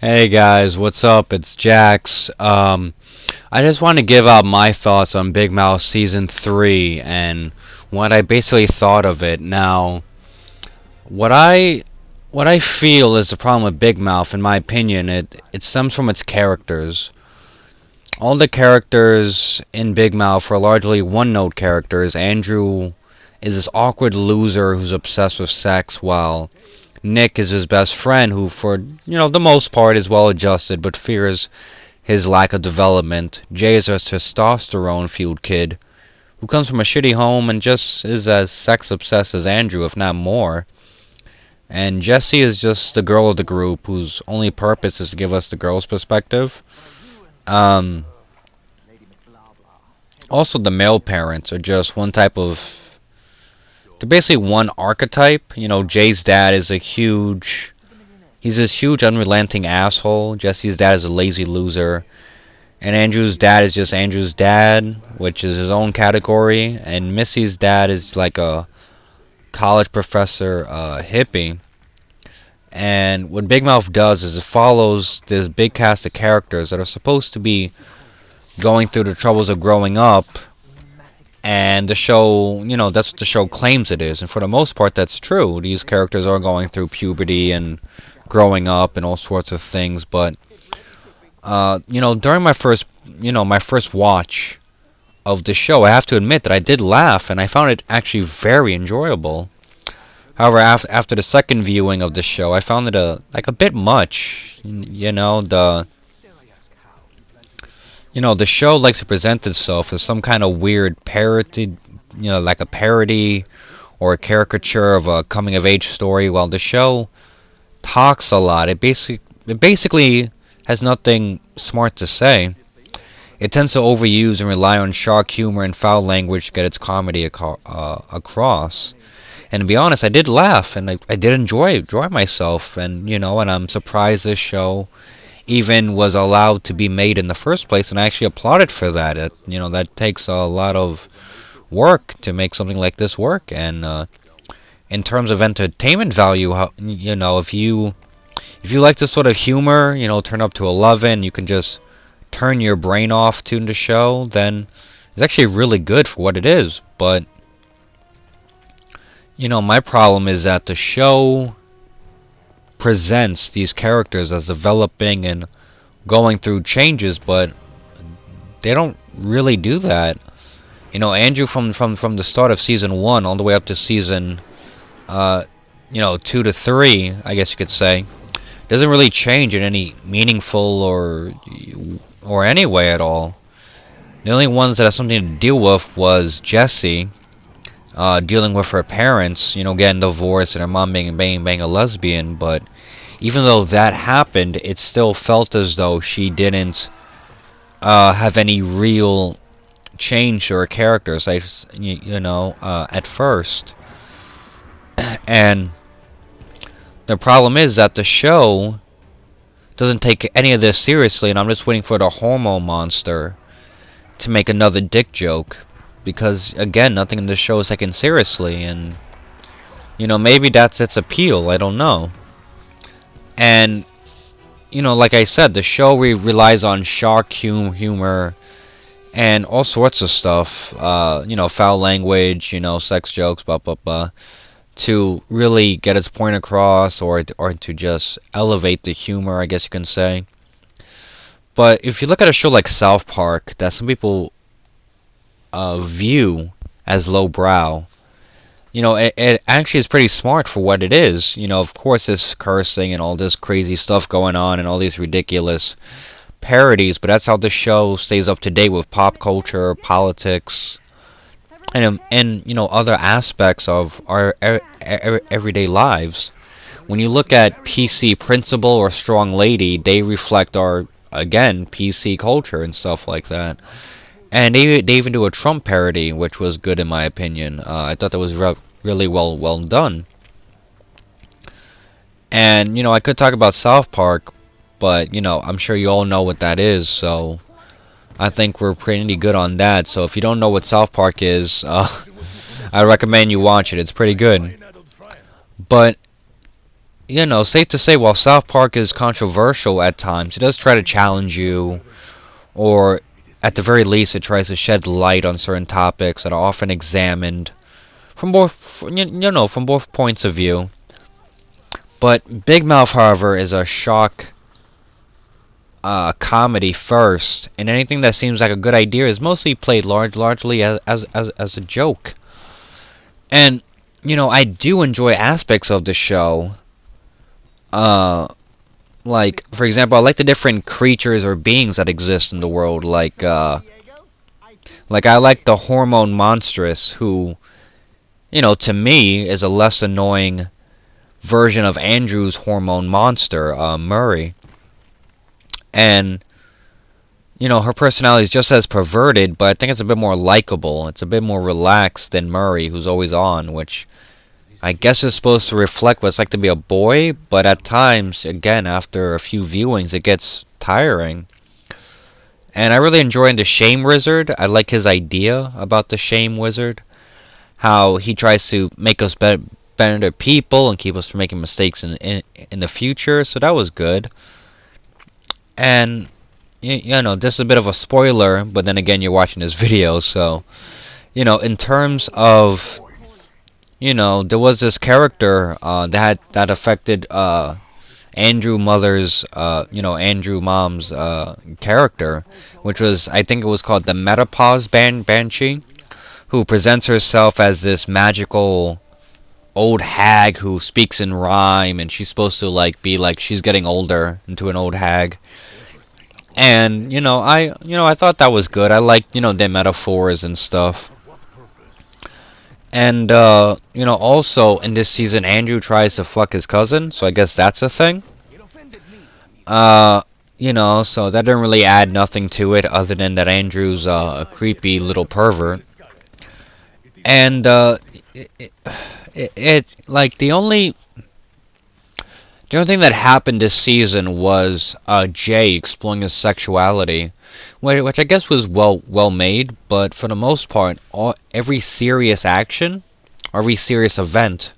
Hey guys, what's up? It's Jaxx. I just want to give out my thoughts on Big Mouth Season 3 and what I basically thought of it. Now, what I what I feel is the problem with Big Mouth, in my opinion, it stems from its characters. All the characters in Big Mouth are largely one-note characters. Andrew is this awkward loser who's obsessed with sex, while Nick is his best friend who, for the most part, is well adjusted but fears his lack of development. Jay is a testosterone-fueled kid who comes from a shitty home and just is as sex-obsessed as Andrew, if not more. And Jessie is just the girl of the group whose only purpose is to give us the girl's perspective. Um, Also, the male parents are just one type of. They're basically one archetype. Jay's dad is a huge. He's this huge, unrelenting asshole. Jesse's dad is a lazy loser. And Andrew's dad is just Andrew's dad, which is his own category. And Missy's dad is like a college professor hippie. And what Big Mouth does is it follows this big cast of characters that are supposed to be going through the troubles of growing up. And the show, that's what the show claims it is. And for the most part, that's true. These characters are going through puberty and growing up and all sorts of things. But, during my first watch of the show, I have to admit that I did laugh and I found it actually very enjoyable. However, after the second viewing of the show, I found it a bit much. The show likes to present itself as some kind of weird parody, like a parody or a caricature of a coming of age story, while the show talks a lot. It basically has nothing smart to say. It tends to overuse and rely on shark humor and foul language to get its comedy across. And to be honest, I did laugh and I did enjoy myself, and I'm surprised this show even was allowed to be made in the first place, and I actually applauded for that. That takes a lot of work to make something like this work, and in terms of entertainment value, if you like this sort of humor, turn up to 11, you can just turn your brain off to the show, then it's actually really good for what it is. But my problem is that the show presents these characters as developing and going through changes, but they don't really do that. Andrew from the start of season 1 all the way up to season 2 to 3, I guess you could say, doesn't really change in any meaningful or any way at all. The only ones that have something to deal with was Jessie, dealing with her parents, getting divorced and her mom being a lesbian. But even though that happened, it still felt as though she didn't have any real change to her character, at first. And the problem is that the show doesn't take any of this seriously, and I'm just waiting for the hormone monster to make another dick joke. Because, again, nothing in this show is taken seriously, and, maybe that's its appeal, I don't know. And, like I said, the show relies on shark humor and all sorts of stuff, foul language, sex jokes, blah, blah, blah, to really get its point across, or to just elevate the humor, I guess you can say. But if you look at a show like South Park, that some people view as lowbrow, it actually is pretty smart for what it is. Of course, there's cursing and all this crazy stuff going on and all these ridiculous parodies, but that's how the show stays up to date with pop culture, politics, and other aspects of our everyday lives. When you look at PC Principal or Strong Lady, they reflect our, again, PC culture and stuff like that. And they even do a Trump parody, which was good in my opinion. I thought that was really well done. And I could talk about South Park, but I'm sure you all know what that is, so I think we're pretty good on that. So if you don't know what South Park is, I recommend you watch it. It's pretty good. But you know, safe to say, while South Park is controversial at times, it does try to challenge you, or at the very least, it tries to shed light on certain topics that are often examined from both, from both points of view. But Big Mouth, however, is a shock comedy first, and anything that seems like a good idea is mostly played largely as a joke. And I do enjoy aspects of the show. Uh, like for example, I like the different creatures or beings that exist in the world. Like I like the hormone monstrous, who to me is a less annoying version of Andrew's hormone monster, Murray. And her personality is just as perverted, but I think it's a bit more likable. It's a bit more relaxed than Murray, who's always on, which I guess is supposed to reflect what it's like to be a boy, but at times, again, after a few viewings, it gets tiring. And I really enjoy the Shame Wizard. I like his idea about the Shame Wizard. How he tries to make us better people and keep us from making mistakes in the future. So that was good. And this is a bit of a spoiler, but then again, you're watching this video, so in terms of there was this character that affected Andrew Andrew Mom's character, which was, I think it was called the Metapause Banshee, who presents herself as this magical old hag who speaks in rhyme, and she's supposed to be like she's getting older into an old hag. And I thought that was good. I liked their metaphors and stuff. And also in this season, Andrew tries to fuck his cousin, so I guess that's a thing. So that didn't really add nothing to it other than that Andrew's a creepy little pervert. And it like the only thing that happened this season was Jay exploring his sexuality, which I guess was well made, but for the most part, every serious action, every serious event,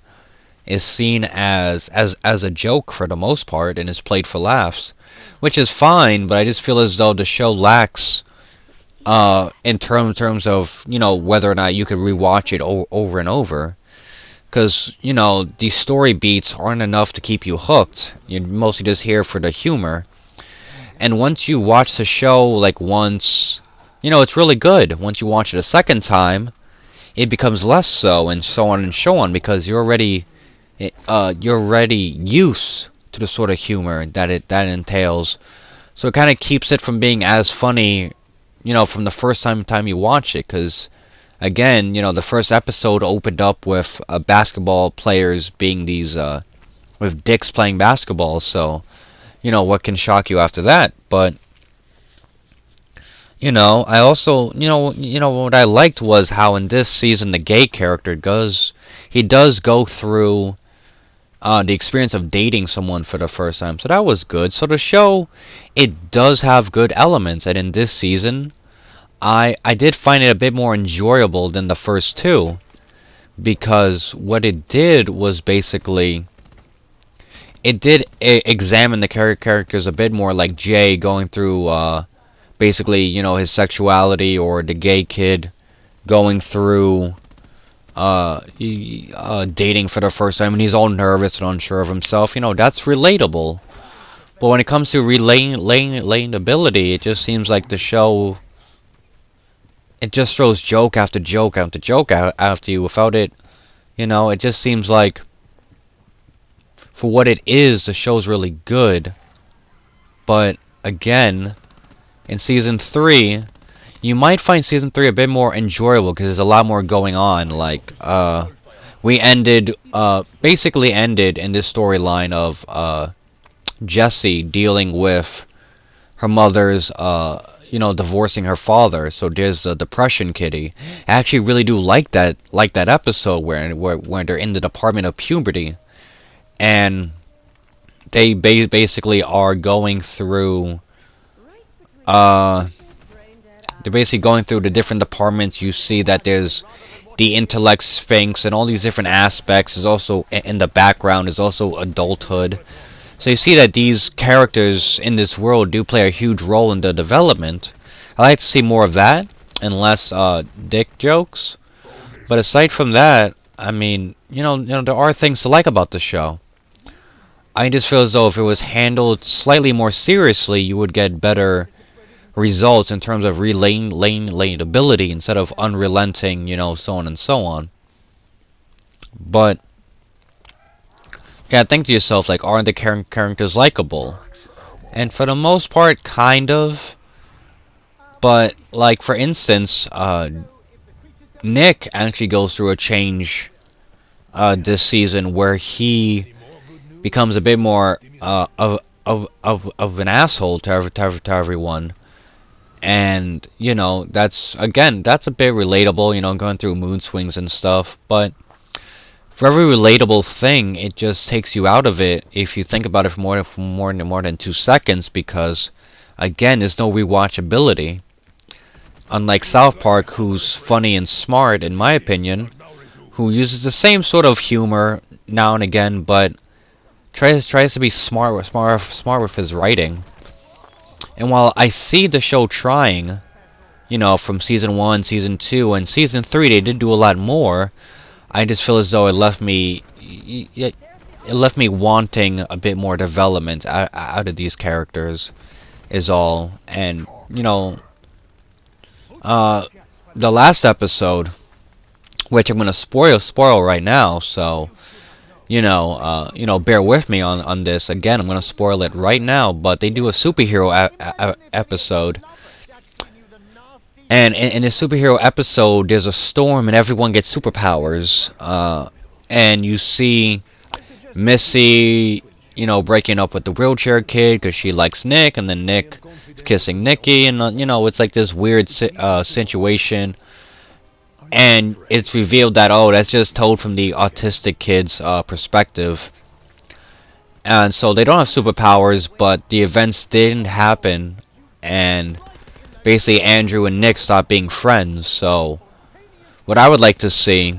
is seen as a joke for the most part, and is played for laughs, which is fine. But I just feel as though the show lacks in terms of whether or not you could rewatch it over and over. Because, these story beats aren't enough to keep you hooked. You're mostly just here for the humor. And once you watch the show, once, it's really good. Once you watch it a second time, it becomes less so, and so on and so on, because you're already used to the sort of humor that it entails. So it kind of keeps it from being as funny, from the first time you watch it, because again, the first episode opened up with basketball players being these, with dicks playing basketball, so, what can shock you after that? But, I also, what I liked was how in this season the gay character he does go through the experience of dating someone for the first time, so that was good. So the show, it does have good elements, and in this season, I did find it a bit more enjoyable than the first two, because what it did was basically it did examine the characters a bit more, like Jay going through basically his sexuality, or the gay kid going through dating for the first time and he's all nervous and unsure of himself. That's relatable. But when it comes to relatability, it just seems like the show, it just throws joke after joke after joke after you without it. It just seems like, for what it is, the show's really good. But again, in season 3, you might find season 3 a bit more enjoyable because there's a lot more going on. We basically ended in this storyline of Jessie dealing with her mother's divorcing her father. So there's the depression kitty. I actually really do like that episode where they're in the department of puberty, and they basically are going through they're basically going through the different departments. You see that there's the intellect sphinx and all these different aspects is also in the background is also adulthood. So you see that these characters in this world do play a huge role in the development. I like to see more of that and less dick jokes. But aside from that, I mean, there are things to like about the show. I just feel as though if it was handled slightly more seriously, you would get better results in terms of relatability instead of unrelenting, so on and so on. But yeah, think to yourself, like, aren't the characters likable? And for the most part, kind of. But like, for instance, Nick actually goes through a change this season where he becomes a bit more of an asshole to everyone. And that's a bit relatable, going through mood swings and stuff. But for every relatable thing, it just takes you out of it if you think about it for more than 2 seconds, because again, there's no rewatchability. Unlike South Park, who's funny and smart, in my opinion, who uses the same sort of humor now and again, but tries to be smart with his writing. And while I see the show trying, from season 1, season 2, and season 3, they did do a lot more. I just feel as though it left me wanting a bit more development out of these characters, is all. And the last episode, which I'm gonna spoil right now, so bear with me on this. Again, I'm gonna spoil it right now, but they do a superhero episode. And in a superhero episode, there's a storm and everyone gets superpowers. And you see Missy, breaking up with the wheelchair kid because she likes Nick, and then Nick is kissing Nikki, and it's like this weird situation. And it's revealed that, oh, that's just told from the autistic kid's perspective. And so they don't have superpowers, but the events didn't happen, and basically Andrew and Nick stopped being friends. So what I would like to see,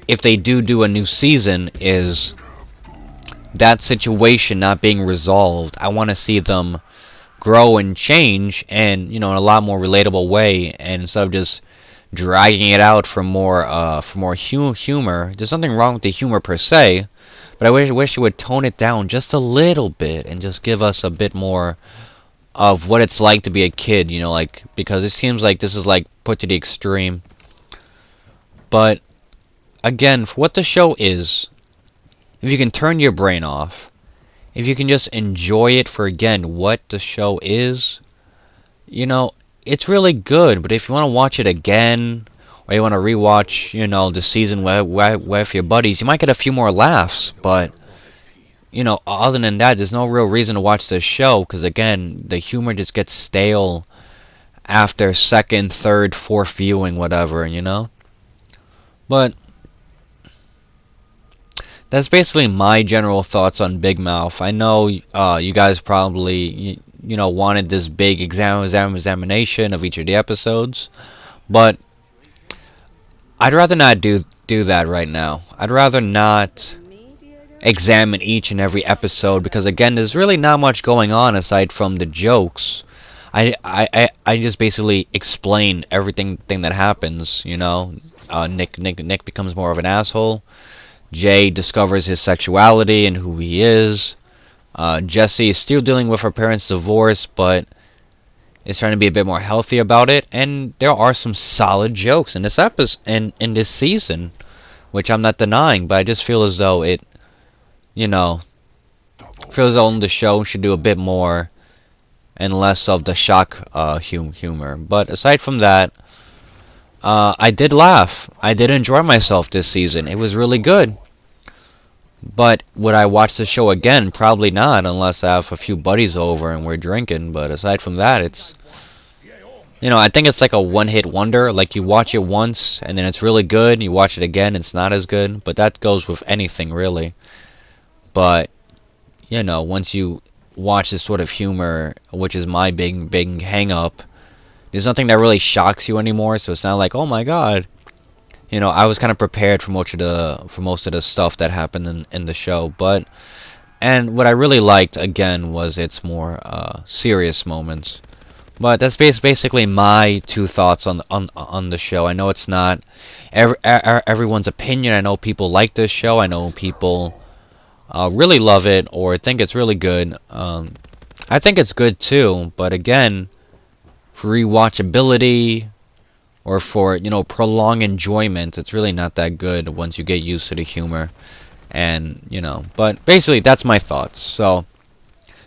if they do a new season, is that situation not being resolved. I want to see them grow and change, and in a lot more relatable way, and instead of just dragging it out for more humor. There's nothing wrong with the humor per se, but I wish you would tone it down just a little bit and just give us a bit more of what it's like to be a kid, because it seems like this is like put to the extreme. But again, for what the show is, if you can turn your brain off, if you can just enjoy it for, again, what the show is, it's really good. But if you want to watch it again, or you want to rewatch, the season with your buddies, you might get a few more laughs. But other than that, there's no real reason to watch this show, because again, the humor just gets stale after second, third, fourth viewing, whatever, But that's basically my general thoughts on Big Mouth. I know you guys probably wanted this big examination of each of the episodes, but I'd rather not do that right now. I'd rather not examine each and every episode, because again, there's really not much going on aside from the jokes. I just basically explain everything that happens. Nick becomes more of an asshole. Jay discovers his sexuality and who he is. Jessie is still dealing with her parents' divorce, but is trying to be a bit more healthy about it. And there are some solid jokes in this episode, in this season, which I'm not denying. But I just feel as though it, feels as though the show should do a bit more and less of the shock humor. But aside from that, I did laugh. I did enjoy myself this season. It was really good. But would I watch the show again? Probably not, unless I have a few buddies over and we're drinking. But aside from that, it's, I think it's like a one-hit wonder. Like, you watch it once, and then it's really good. You watch it again, it's not as good. But that goes with anything, really. But, once you watch this sort of humor, which is my big hang-up, there's nothing that really shocks you anymore. So it's not like, oh my god, you know, I was kind of prepared for most of the stuff that happened in the show. But and what I really liked again was its more serious moments. But that's basically my two thoughts on the show. I know it's not everyone's opinion. I know people like this show. I know people really love it or think it's really good. I think it's good too, but again, for rewatchability or for, you know, prolonged enjoyment, it's really not that good once you get used to the humor. And, you know, but basically that's my thoughts. So,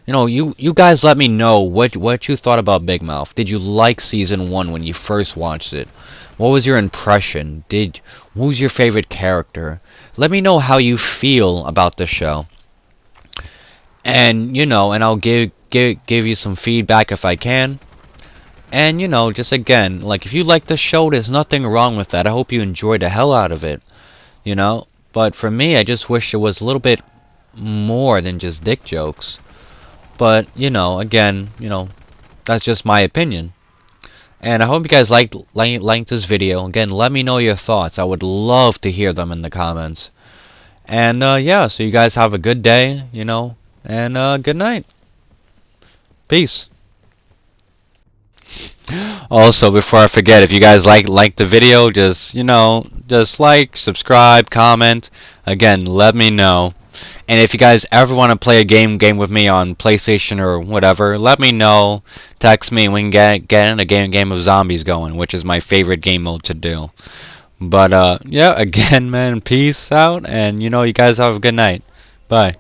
you know, you guys let me know what you thought about Big Mouth. Did you like season 1 when you first watched it? What was your impression? Who's your favorite character? Let me know how you feel about the show. And, you know, and I'll give you some feedback if I can. And, you know, just again, like, if you like the show, there's nothing wrong with that. I hope you enjoyed the hell out of it, you know? But for me, I just wish it was a little bit more than just dick jokes. But, you know, again, you know, that's just my opinion. And I hope you guys liked this video. Again, let me know your thoughts. I would love to hear them in the comments. And, yeah, so you guys have a good day, you know, and, good night. Peace. Also, before I forget, if you guys like the video, just, you know, just like, subscribe, comment. Again, let me know. And if you guys ever want to play a game with me on PlayStation or whatever, let me know. Text me and we can get in a game of zombies going, which is my favorite game mode to do. But yeah, again, man, peace out, and you know, you guys have a good night. Bye.